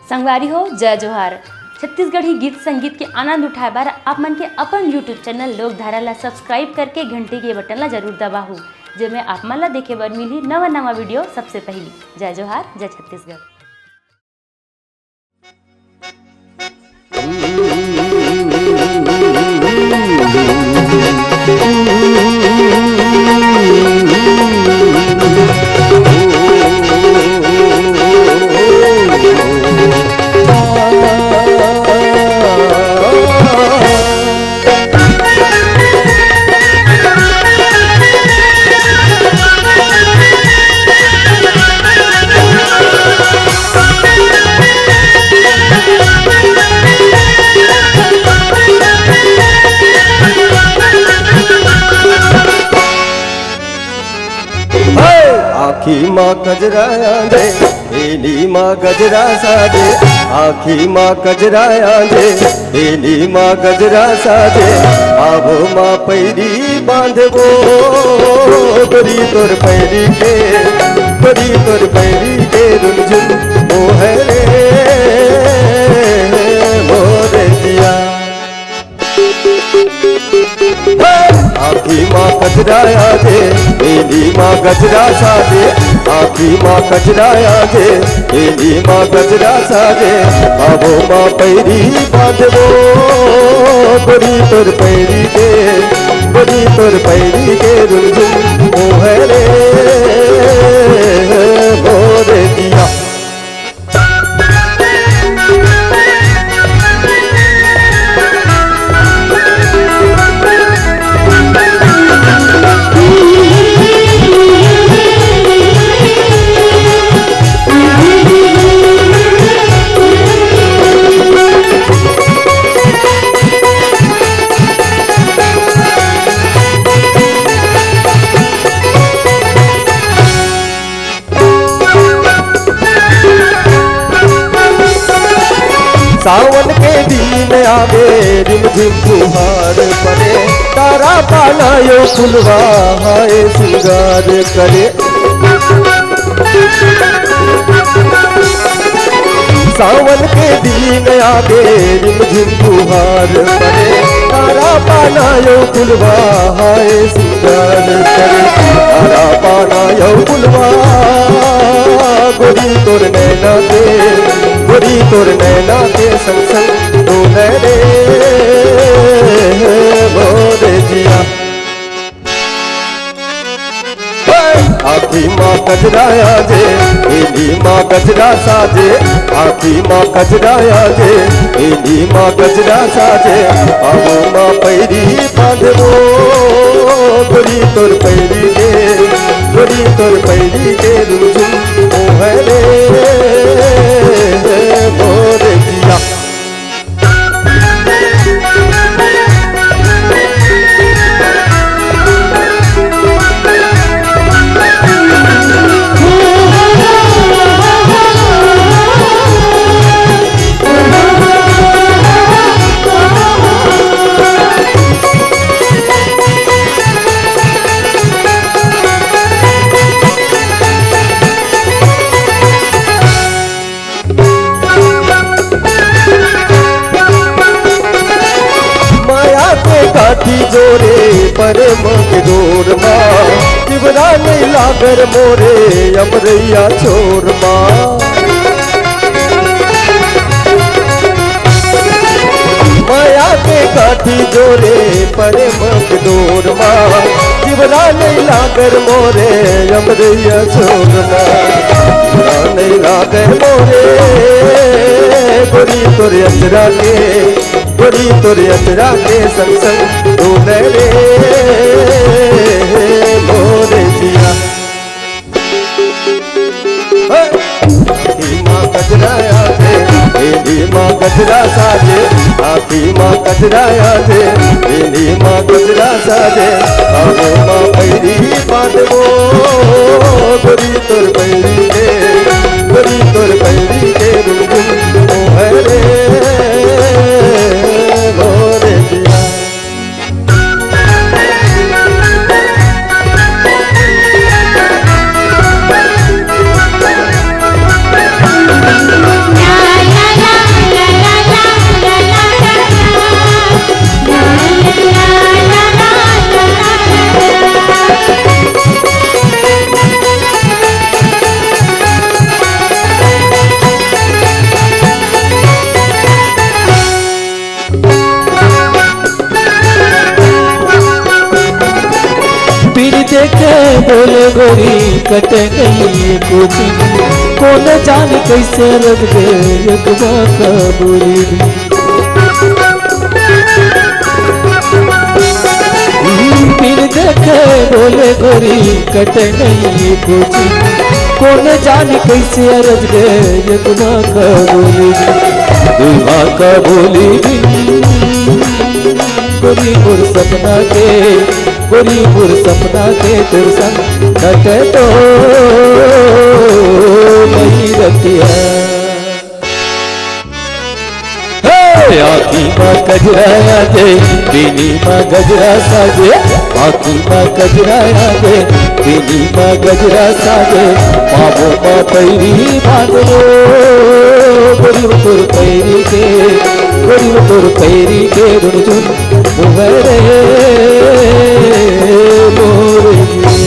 संगवारी हो जय जोहार। छत्तीसगढ़ी गीत संगीत के आनंद उठाए बार आप मन के अपन यूट्यूब चैनल लोकधारा ला सब्सक्राइब करके घंटी के बटन ला जरूर दबाहू, जेमे आप मन ला देखे बर मिली नवा नवा वीडियो सबसे पहली। जय जोहार, जय छत्तीसगढ़। आखी माँ गजरा आंधे बेली माँ गजरा साजे, आखी माँ गजरा आंधे बेली माँ गजरा साजे। आवो माँ पैरी बांधवो गोरी तोर पैरी के, गोरी तोर पैरी के रुझुन मोहरे मोरे जिया। आखी माँ गजरा आंधे बेली माँ गजरा साजे, आखी माँ गजरा आंधे बेली माँ गजरा साजे। आवो माँ पैरी बांधवो गोरी तोर पैरी के, गोरी तोर पैरी के रुझुन मोहरे मोरे दिया। सावन के दिन आवे रिमझिम फुहार पड़े, तारा पाना यो फुलवा हाय श्रृंगार करे। सावन के दिन आवे रिमझिम फुहार पड़े, तारा पाना यो फुलवा हाय श्रृंगार करे। तारा पाना यो फुलवा गोरी तोर नैना के, गोरी तोर नैना के संग संग डोले रे मोरे जिया। आखी माँ गजरा आजे बेली माँ गजरा साजे, आखी माँ गजरा आजे बेली माँ गजरा साजे। आवो माँ पैरी बांधवो गोरी तोर पैरी के, गोरी तोर पैरी के रुझुन मोहरे मोरे जिया। काठी जोरे पर मग जोर माँ, तिबरा नहीं लागर मोरे अमरैया छोर माँ। माया के काठी जोरे पर मग जोर माँ, तिबरा नहीं लागर मोरे अमरैया छोर माँ। तिबरा नहीं लागर मोरे गोरी तोरे अचरा के, गोरी तोरे अचरा के संग संग डोले रे मोरे जिया। आखी माँ गजरा आजे बेली माँ गजरा साजे, आखी माँ गजरा आजे बेली माँ गजरा साजे। आवो माँ पैरी बांधवो गोरी तोर पैरी के, गोरी तोर पैरी के रुझुन मोहरे मोरे जिया। न्याय बोले गोरी कटे नहीं कुछ कौन जाने कैसे रख दे एक बाका बोली फिर देखे बोले गोरी कटे नहीं कुछ कौन जाने कैसे रख दे एक बाका बोली दुआ का बोली गोरी मोर सपना के गोरी मोर सपना के तोर संग कटे तो नहीं रतिया आखी माँ कजराया दे बीनी माँ गजरा साजे आखी माँ कजराया दे बीनी माँ गजरा साजे बाबो माँ पैरी बांधो गोरी तोर पैरी के गोरी तोर पैरी के रुन चुन मोरे मोरे